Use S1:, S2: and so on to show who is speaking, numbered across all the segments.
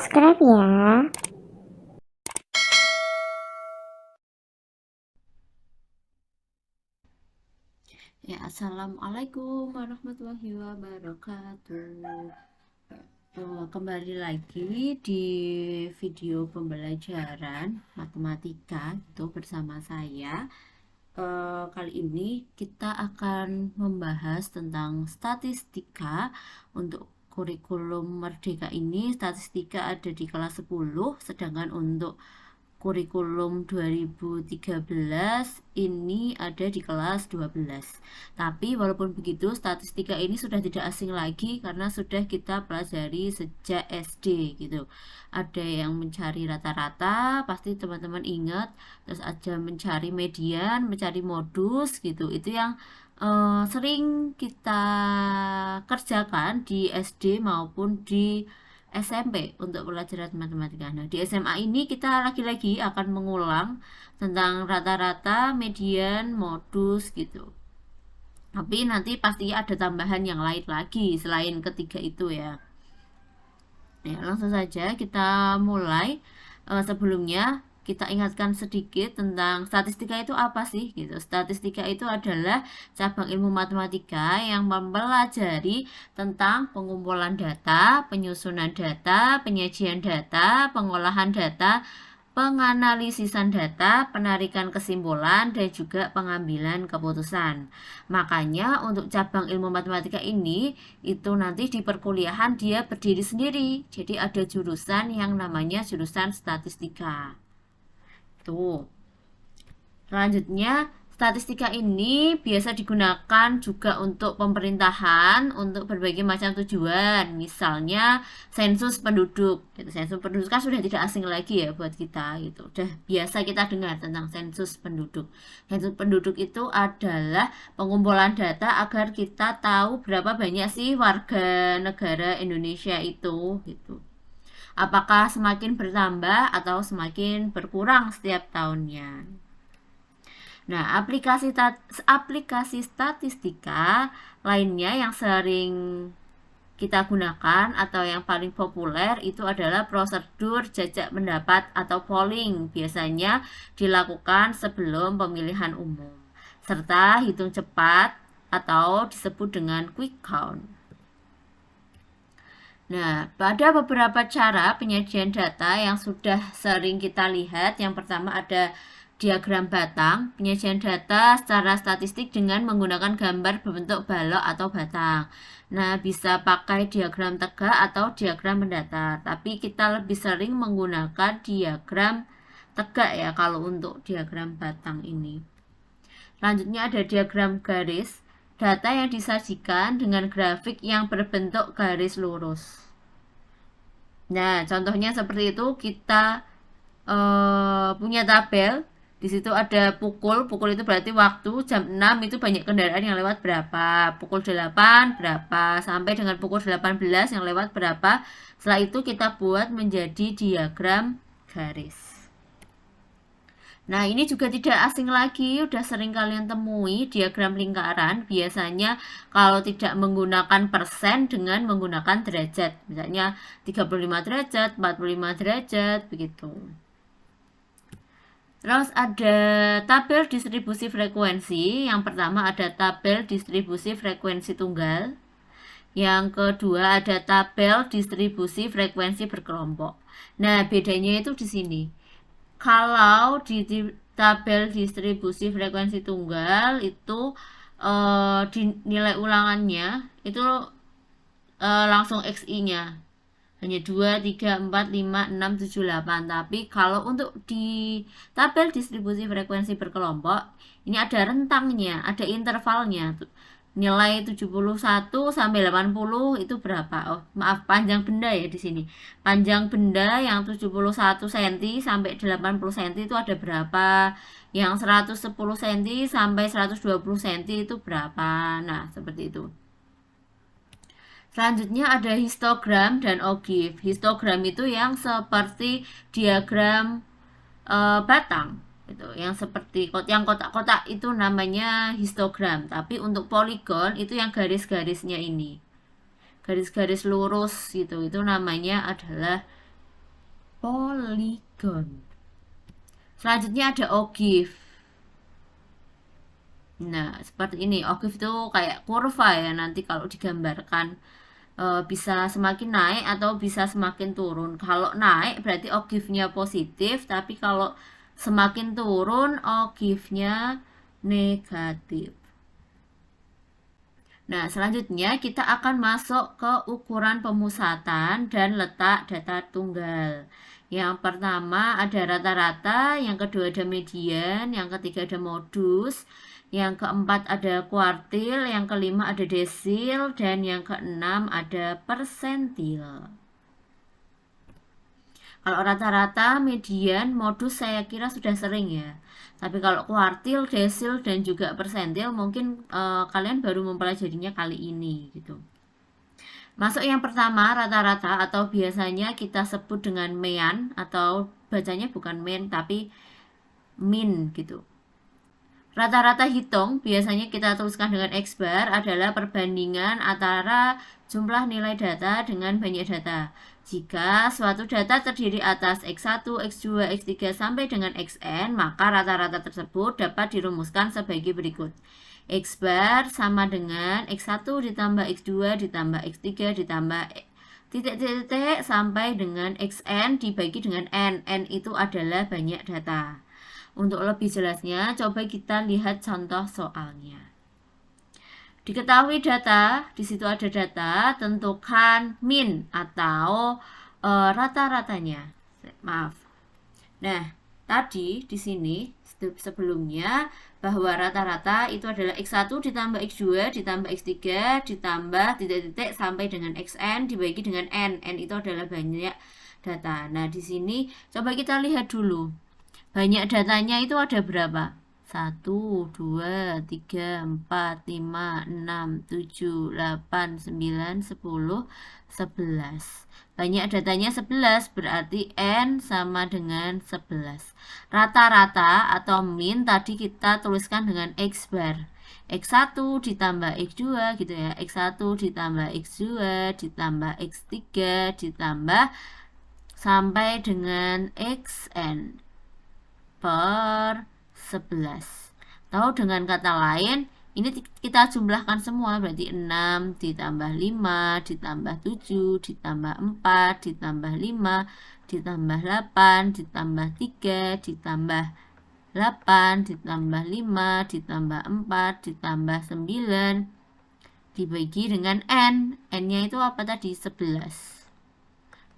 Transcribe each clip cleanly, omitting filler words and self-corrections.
S1: subscribe ya.
S2: Ya, assalamualaikum warahmatullahi wabarakatuh. Kembali lagi di video pembelajaran matematika itu bersama saya. Kali ini kita akan membahas tentang statistika. Untuk kurikulum Merdeka ini statistika ada di kelas 10, sedangkan untuk kurikulum 2013 ini ada di kelas 12. Tapi walaupun begitu, statistika ini sudah tidak asing lagi karena sudah kita pelajari sejak SD gitu. Ada yang mencari rata-rata, pasti teman-teman ingat, terus ada mencari median, mencari modus gitu. Itu yang sering kita kerjakan di SD maupun di SMP untuk pelajaran matematika. Nah, di SMA ini kita lagi-lagi akan mengulang tentang rata-rata, median, modus gitu. Tapi nanti pasti ada tambahan yang lain lagi selain ketiga itu ya. Ya, langsung saja kita mulai. Sebelumnya kita ingatkan sedikit tentang statistika itu apa sih gitu. Statistika itu adalah cabang ilmu matematika yang mempelajari tentang pengumpulan data, penyusunan data, penyajian data, pengolahan data, penganalisisan data, penarikan kesimpulan, dan juga pengambilan keputusan. Makanya untuk cabang ilmu matematika ini itu nanti di perkuliahan dia berdiri sendiri. Jadi ada jurusan yang namanya jurusan statistika. Tuh. Selanjutnya, statistika ini biasa digunakan juga untuk pemerintahan, untuk berbagai macam tujuan. Misalnya sensus penduduk. Gitu. Sensus penduduk kan sudah tidak asing lagi ya buat kita. Gitu. Udah biasa kita dengar tentang sensus penduduk. Sensus penduduk itu adalah pengumpulan data agar kita tahu berapa banyak sih warga negara Indonesia itu. Gitu. Apakah semakin bertambah atau semakin berkurang setiap tahunnya. Nah, aplikasi statistika lainnya yang sering kita gunakan atau yang paling populer itu adalah prosedur jajak pendapat atau polling. Biasanya dilakukan sebelum pemilihan umum, serta hitung cepat atau disebut dengan quick count. Nah, pada beberapa cara penyajian data yang sudah sering kita lihat, yang pertama ada diagram batang, penyajian data secara statistik dengan menggunakan gambar berbentuk balok atau batang. Nah, bisa pakai diagram tegak atau diagram mendatar, tapi kita lebih sering menggunakan diagram tegak ya kalau untuk diagram batang ini. Selanjutnya ada diagram garis, data yang disajikan dengan grafik yang berbentuk garis lurus. Nah, contohnya seperti itu kita punya tabel. Di situ ada pukul, pukul itu berarti waktu, jam 6 itu banyak kendaraan yang lewat berapa, pukul 8 berapa, sampai dengan pukul 18 yang lewat berapa. Setelah itu kita buat menjadi diagram garis. Nah, ini juga tidak asing lagi, udah sering kalian temui diagram lingkaran. Biasanya kalau tidak menggunakan persen dengan menggunakan derajat. Misalnya 35 derajat, 45 derajat, begitu. Terus ada tabel distribusi frekuensi. Yang pertama ada tabel distribusi frekuensi tunggal. Yang kedua ada tabel distribusi frekuensi berkelompok. Nah, bedanya itu di sini. Kalau di tabel distribusi frekuensi tunggal itu di nilai ulangannya itu langsung XI-nya hanya 2, 3, 4, 5, 6, 7, 8. Tapi kalau untuk di tabel distribusi frekuensi berkelompok ini ada rentangnya, ada intervalnya. Nilai 71 sampai 80 itu berapa? Oh, maaf, panjang benda ya di sini. Panjang benda yang 71 cm sampai 80 cm itu ada berapa? Yang 110 cm sampai 120 cm itu berapa? Nah, seperti itu. Selanjutnya ada histogram dan ogive. Histogram itu yang seperti diagram batang itu, yang seperti yang kotak-kotak itu namanya histogram. Tapi untuk poligon itu yang garis-garisnya ini. Garis-garis lurus gitu. Itu namanya adalah poligon. Selanjutnya ada ogif. Nah, seperti ini. Ogif itu kayak kurva ya, nanti kalau digambarkan bisa semakin naik atau bisa semakin turun. Kalau naik berarti ogifnya positif, tapi kalau semakin turun ogifnya negatif. Nah, selanjutnya kita akan masuk ke ukuran pemusatan dan letak data tunggal. Yang pertama ada rata-rata, yang kedua ada median, yang ketiga ada modus, yang keempat ada kuartil, yang kelima ada desil, dan yang keenam ada persentil. Kalau rata-rata, median, modus saya kira sudah sering ya. Tapi kalau kuartil, desil, dan juga persentil mungkin kalian baru mempelajarinya kali ini gitu. Masuk yang pertama, rata-rata atau biasanya kita sebut dengan mean atau bacanya bukan mean tapi min gitu. Rata-rata hitung biasanya kita tuliskan dengan X bar adalah perbandingan antara jumlah nilai data dengan banyak data. Jika suatu data terdiri atas X1, X2, X3 sampai dengan Xn, maka rata-rata tersebut dapat dirumuskan sebagai berikut. X bar sama dengan X1 ditambah X2 ditambah X3 ditambah titik-titik sampai dengan Xn dibagi dengan N. N itu adalah banyak data. Untuk lebih jelasnya, coba kita lihat contoh soalnya. Diketahui data, di situ ada data, tentukan min atau rata-ratanya. Maaf. Nah, tadi di sini sebelumnya bahwa rata-rata itu adalah X1 ditambah X2 ditambah X3 ditambah titik-titik sampai dengan Xn dibagi dengan N. N itu adalah banyak data. Nah, di sini coba kita lihat dulu. Banyak datanya itu ada berapa? 1, 2, 3, 4, 5, 6, 7, 8, 9, 10, 11. Banyak datanya 11, berarti N sama dengan 11. Rata-rata atau min tadi kita tuliskan dengan X bar. X1 ditambah X2 gitu ya. X1 ditambah X2 ditambah X3 ditambah sampai dengan Xn per 11. Tahu dengan kata lain, ini kita jumlahkan semua, berarti 6 ditambah 5 ditambah 7 ditambah 4 ditambah 5 ditambah 8 ditambah 3 ditambah 8 ditambah 5 ditambah 4 ditambah 9 dibagi dengan N. N-nya itu apa tadi? 11.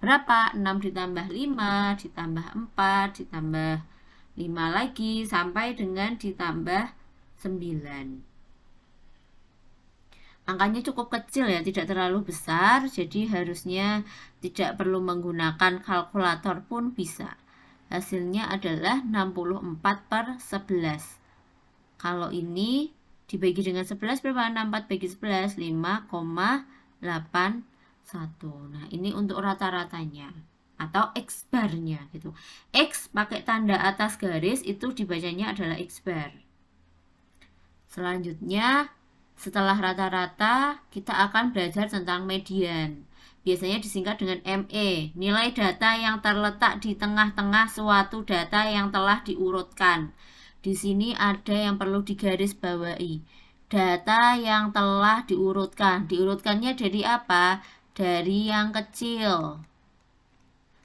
S2: Berapa? 6 ditambah 5 ditambah 4 ditambah 5 lagi sampai dengan ditambah 9. Angkanya cukup kecil ya, tidak terlalu besar, jadi harusnya tidak perlu menggunakan kalkulator pun bisa. Hasilnya adalah 64 per 11. Kalau ini dibagi dengan 11 berapa? 64 bagi 11, 5,81. Nah, ini untuk rata-ratanya atau X barnya gitu. X pakai tanda atas garis itu dibacanya adalah X bar. Selanjutnya, setelah rata-rata, kita akan belajar tentang median. Biasanya disingkat dengan ME, nilai data yang terletak di tengah-tengah suatu data yang telah diurutkan. Di sini ada yang perlu digarisbawahi. Data yang telah diurutkan. Diurutkannya dari apa? Dari yang kecil.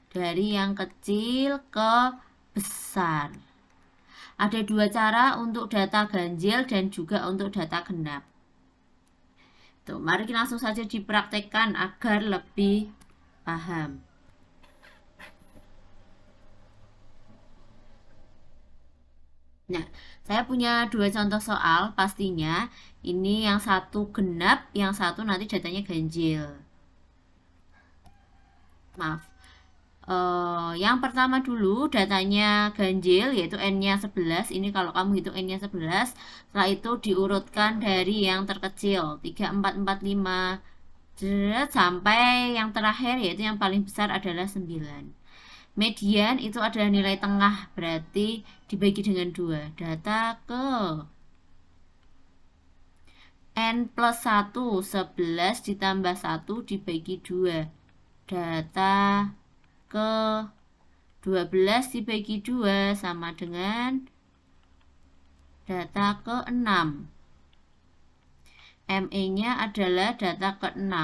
S2: Dari yang kecil ke besar. Ada dua cara untuk data ganjil dan juga untuk data genap. Tuh, mari kita langsung saja dipraktekkan agar lebih paham. Nah, saya punya dua contoh soal pastinya. Ini yang satu genap, yang satu nanti datanya ganjil. Maaf. Yang pertama dulu datanya ganjil yaitu N-nya 11. Ini kalau kamu hitung N-nya 11, setelah itu diurutkan dari yang terkecil 3, 4, 4, 5 sampai yang terakhir yaitu yang paling besar adalah 9. Median itu adalah nilai tengah, berarti dibagi dengan 2. Data ke N plus 1, 11 ditambah 1 dibagi 2. Data ke 12 dibagi 2 sama dengan data ke-6. ME-nya adalah data ke-6.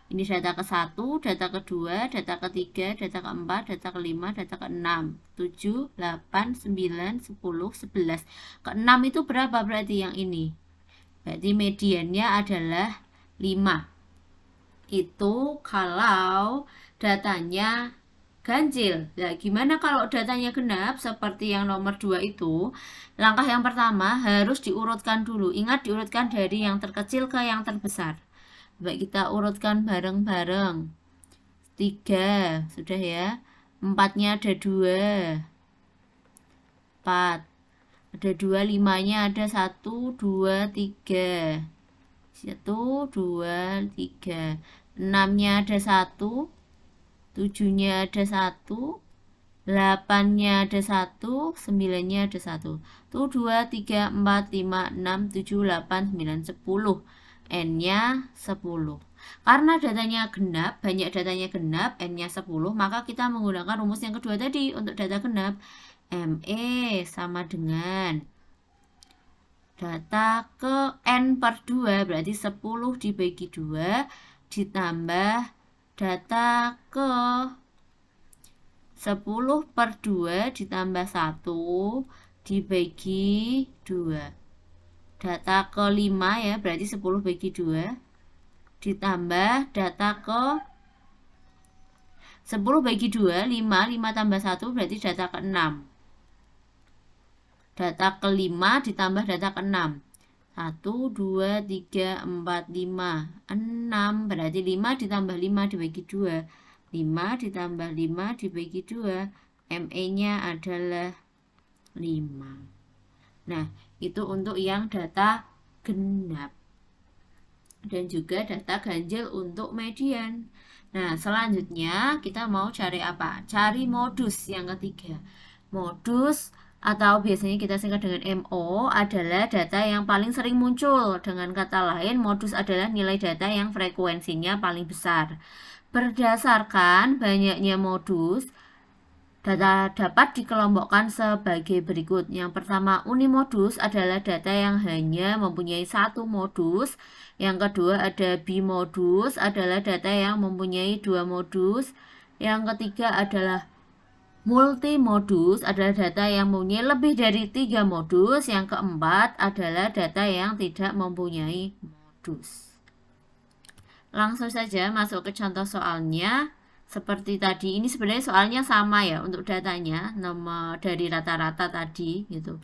S2: Ini data ke-1, data ke-2, data ke-3, data ke-4, data ke-5, data ke-6. 7, 8, 9, 10, 11. Ke-6 itu berapa berarti yang ini? Berarti mediannya adalah 5. Itu kalau datanya ganjil. Nah, gimana kalau datanya genap seperti yang nomor 2 itu? Langkah yang pertama harus diurutkan dulu. Ingat diurutkan dari yang terkecil ke yang terbesar. Baik, kita urutkan bareng-bareng. 3, sudah ya. 4-nya ada 2. 4. Ada 2, 5-nya ada 1, 2, 3. 1, 2, 3. 6-nya ada 1. 7-nya ada 1. 8-nya ada 1. 9-nya ada 1. Tuh 2, 3, 4, 5, 6, 7, 8, 9, 10. N-nya 10. Karena datanya genap, banyak datanya genap, N-nya 10, maka kita menggunakan rumus yang kedua tadi untuk data genap. ME sama dengan data ke N per 2, berarti 10 dibagi 2 ditambah data ke 10 per 2 ditambah 1 dibagi 2. Data ke 5 ya, berarti 10 bagi 2 ditambah data ke 10 bagi 2, 5, 5 tambah 1 berarti data ke 6. Data ke 5 ditambah data ke 6. 1, 2, 3, 4, 5, 6. Berarti 5 ditambah 5 dibagi 2. 5 ditambah 5 dibagi 2. ME-nya adalah 5. Nah, itu untuk yang data genap. Dan juga data ganjil untuk median. Nah, selanjutnya kita mau cari apa? Cari modus yang ketiga. Modus atau biasanya kita singkat dengan MO adalah data yang paling sering muncul. Dengan kata lain, modus adalah nilai data yang frekuensinya paling besar. Berdasarkan banyaknya modus, data dapat dikelompokkan sebagai berikut. Yang pertama, unimodus adalah data yang hanya mempunyai satu modus. Yang kedua, ada bimodus adalah data yang mempunyai dua modus. Yang ketiga adalah multimodus adalah data yang mempunyai lebih dari 3 modus. Yang keempat adalah data yang tidak mempunyai modus. Langsung saja masuk ke contoh soalnya. Seperti tadi, ini sebenarnya soalnya sama ya untuk datanya, nomor dari rata-rata tadi gitu.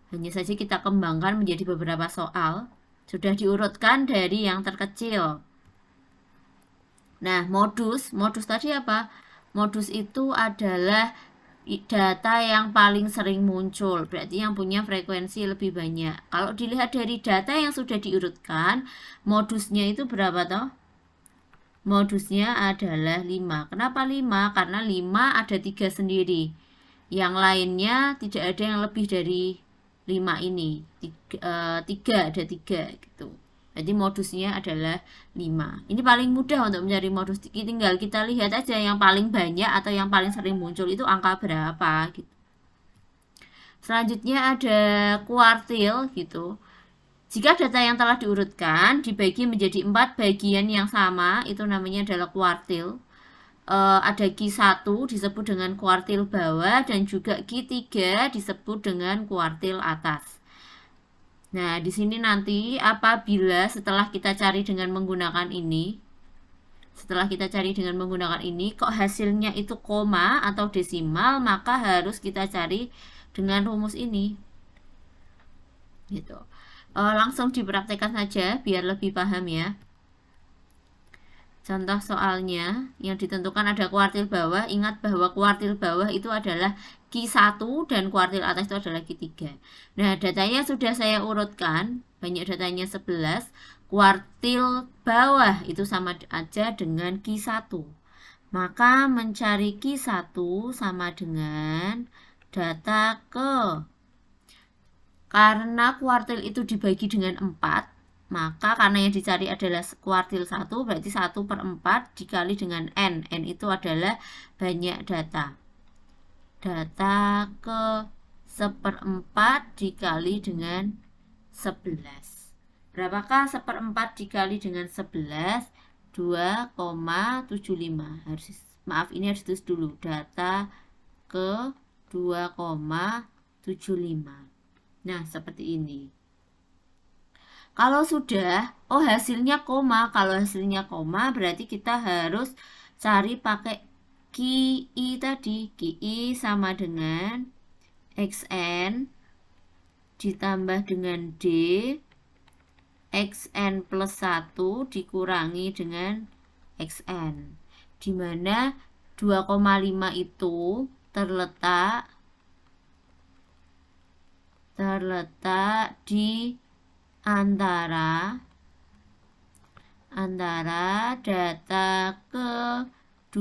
S2: Hanya saja kita kembangkan menjadi beberapa soal. Sudah diurutkan dari yang terkecil. Nah, modus tadi apa? Modus itu adalah data yang paling sering muncul, berarti yang punya frekuensi lebih banyak. Kalau dilihat dari data yang sudah diurutkan, modusnya itu berapa toh? Modusnya adalah 5. Kenapa 5? Karena 5 ada 3 sendiri. Yang lainnya tidak ada yang lebih dari 5 ini. 3 ada 3 gitu. Jadi modusnya adalah 5. Ini paling mudah untuk mencari modus. Tinggal kita lihat aja yang paling banyak atau yang paling sering muncul itu angka berapa gitu. Selanjutnya ada kuartil gitu. Jika data yang telah diurutkan dibagi menjadi 4 bagian yang sama, itu namanya adalah kuartil. Ada Q1 disebut dengan kuartil bawah dan juga Q3 disebut dengan kuartil atas. Nah, di sini nanti apabila setelah kita cari dengan menggunakan ini, kok hasilnya itu koma atau desimal, maka harus kita cari dengan rumus ini. Gitu. Langsung dipraktekkan saja biar lebih paham ya. Contoh soalnya yang ditentukan ada kuartil bawah. Ingat bahwa kuartil bawah itu adalah Q1 dan kuartil atas itu adalah Q3. Nah, datanya sudah saya urutkan. Banyak datanya 11. Kuartil bawah itu sama aja dengan Q1. Maka mencari Q1 sama dengan data ke. Karena kuartil itu dibagi dengan 4, maka karena yang dicari adalah kuartil 1, berarti 1/4 dikali dengan N. N itu adalah banyak data. data ke seperempat dikali dengan 11. Berapakah seperempat dikali dengan 11? 2,75. Maaf, ini harus ditulis dulu. Data ke 2,75. Nah, seperti ini. Kalau sudah, oh hasilnya koma. Kalau hasilnya koma berarti kita harus cari pakai KI tadi. KI sama dengan XN ditambah dengan D, XN plus 1 dikurangi dengan XN, dimana 2,5 itu terletak di antara data ke-2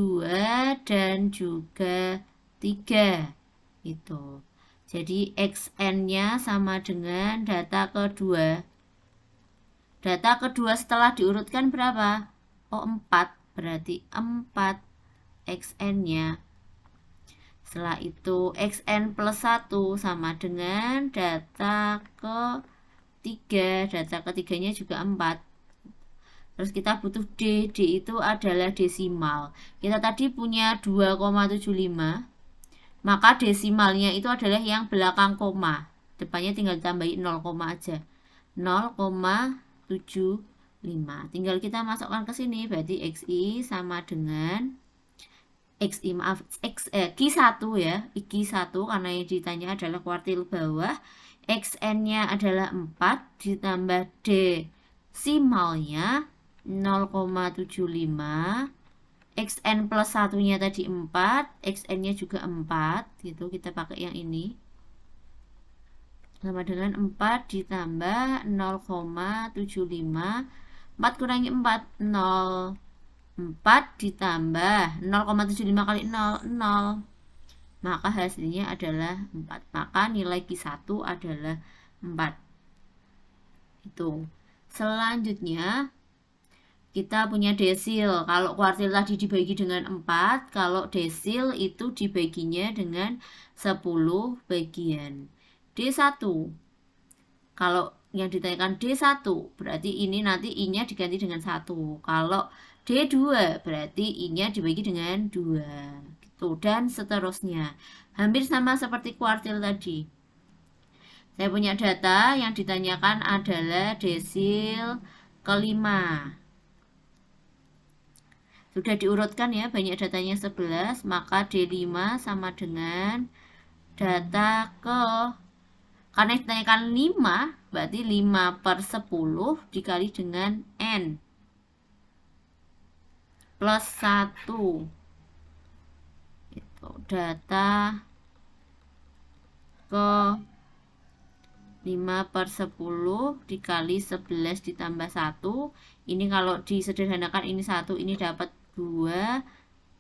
S2: dan juga 3 itu. Jadi XN-nya sama dengan data kedua. Data kedua setelah diurutkan berapa? Oh, 4. Berarti 4 XN-nya. Setelah itu XN plus 1 sama dengan data ke-3. Data ketiganya juga 4. Terus kita butuh D. D itu adalah desimal. Kita tadi punya 2,75. Maka desimalnya itu adalah yang belakang koma. Depannya tinggal ditambahin 0, aja. 0,75. Tinggal kita masukkan ke sini. Berarti XI sama dengan Q1 ya. Q1 karena yang ditanya adalah kuartil bawah. XN-nya adalah 4 ditambah desimalnya 0,75. XN plus 1-nya tadi 4, XN-nya juga 4, gitu. Kita pakai yang ini. Sama dengan 4 ditambah 0,75. 4 kurangi 4, 0. 4 ditambah 0,75 kali 0, 0. Maka hasilnya adalah 4. Maka nilai Q1 adalah 4. Itu. Selanjutnya kita punya desil. Kalau kuartil tadi dibagi dengan 4, kalau desil itu dibaginya dengan 10 bagian. D1. Kalau yang ditanyakan D1, berarti ini nanti I-nya diganti dengan 1. Kalau D2, berarti I-nya dibagi dengan 2. Gitu. Dan seterusnya. Hampir sama seperti kuartil tadi. Saya punya data yang ditanyakan adalah desil kelima. Sudah diurutkan ya, banyak datanya 11, maka D5 sama dengan data karena ditanyakan 5, berarti 5/10 dikali dengan N plus 1. Itu data 5/10 dikali 11 ditambah 1. Ini kalau disederhanakan ini 1, ini dapat 2.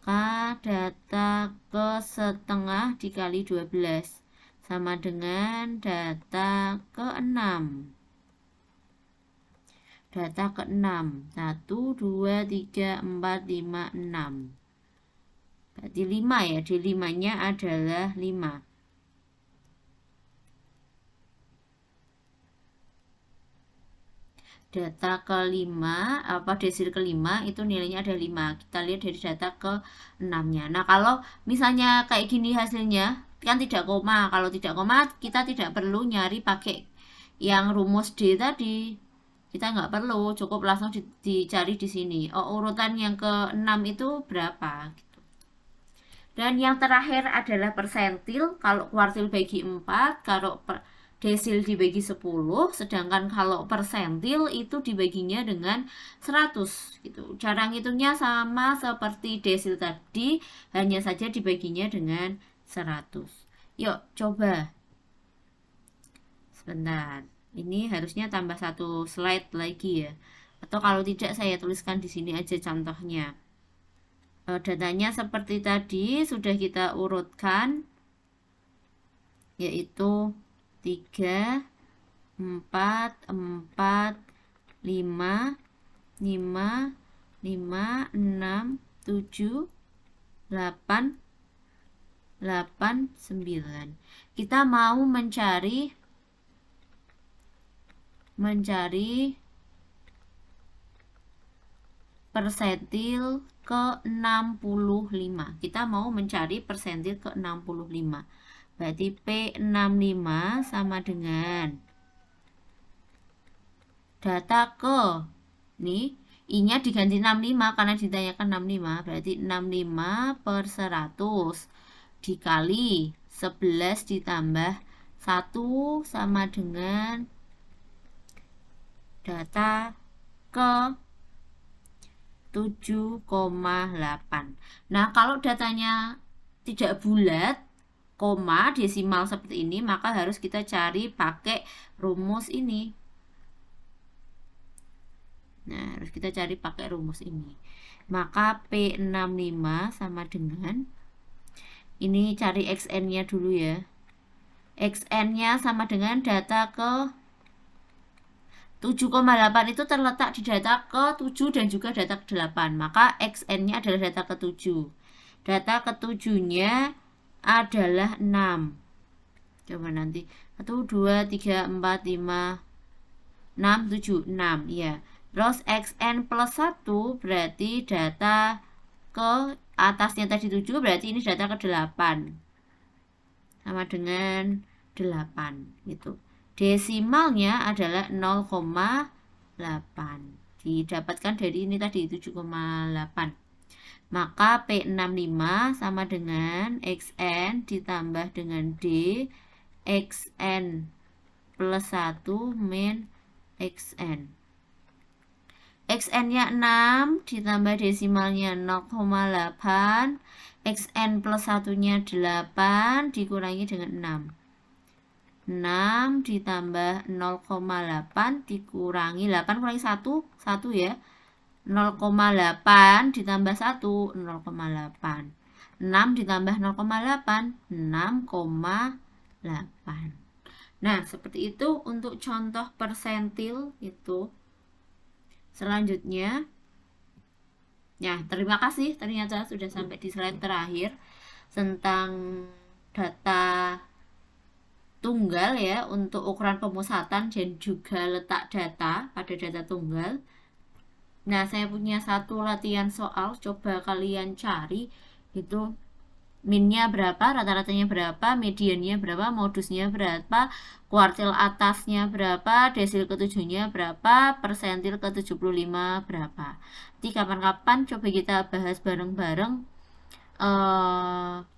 S2: Data ke-setengah dikali 12 sama dengan data ke-6. Data ke-6 1, 2, 3, 4, 5, 6. Berarti 5 ya, D5 nya adalah 5. Data kelima, desil kelima itu nilainya ada 5. Kita lihat dari data ke-6-nya. Nah, kalau misalnya kayak gini hasilnya, kan tidak koma. Kalau tidak koma, kita tidak perlu nyari pakai yang rumus D tadi. Kita nggak perlu, cukup langsung dicari di sini. Oh, urutan yang ke-6 itu berapa? Gitu. Dan yang terakhir adalah persentil. Kalau kuartil bagi 4, kalau desil dibagi 10, sedangkan kalau persentil itu dibaginya dengan 100 gitu. Cara ngitungnya sama seperti desil tadi, hanya saja dibaginya dengan 100. Yuk, coba. Sebentar. Ini harusnya tambah 1 slide lagi ya. Atau kalau tidak saya tuliskan di sini aja contohnya. Datanya seperti tadi sudah kita urutkan, yaitu 3, 4, 4, 5, 5, 5, 6, 7, 8, 89. Kita mau mencari persentil ke 65. Kita mau mencari persentil ke 65. Berarti P65 sama dengan data ke nih, I-nya diganti 65 karena ditanyakan 65. Berarti 65 per 100 dikali 11 ditambah 1 sama dengan data ke 7,8. Nah, kalau datanya tidak bulat, koma, desimal seperti ini, maka harus kita cari pakai rumus ini. Nah, harus kita cari pakai rumus ini. Maka P65 sama dengan, ini cari XN-nya dulu ya. XN-nya sama dengan data ke 7,8 itu terletak di data ke 7 dan juga data ke 8. Maka XN-nya adalah data ke 7. Data ke 7-nya adalah 6. Coba nanti 1, 2, 3, 4, 5, 6, 7, 6 ya. Terus XN plus 1 berarti data ke atasnya tadi 7, berarti ini data ke 8 sama dengan 8 gitu. Desimalnya adalah 0,8, didapatkan dari ini tadi 7,8. Maka P65 sama dengan XN ditambah dengan D XN plus 1 min XN. XN-nya 6 ditambah desimalnya 0,8, XN plus 1-nya 8 dikurangi dengan 6. 6 ditambah 0,8 dikurangi 8 kurangi 1, 1 ya. 0,8 ditambah 1, 0,8. 6 ditambah 0,8, 6,8. Nah, seperti itu untuk contoh persentil itu. Selanjutnya, ya terima kasih, ternyata sudah sampai di slide terakhir tentang data tunggal ya, untuk ukuran pemusatan dan juga letak data pada data tunggal. Nah, saya punya satu latihan soal, coba kalian cari itu minnya berapa, rata-ratanya berapa, mediannya berapa, modusnya berapa, kuartil atasnya berapa, desil ketujuhnya berapa, persentil ke 75 berapa. Nanti kapan-kapan coba kita bahas bareng-bareng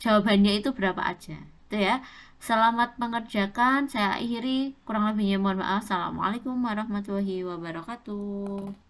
S2: jawabannya itu berapa aja. Itu ya. Selamat mengerjakan. Saya akhiri, kurang lebihnya mohon maaf. Assalamualaikum warahmatullahi wabarakatuh.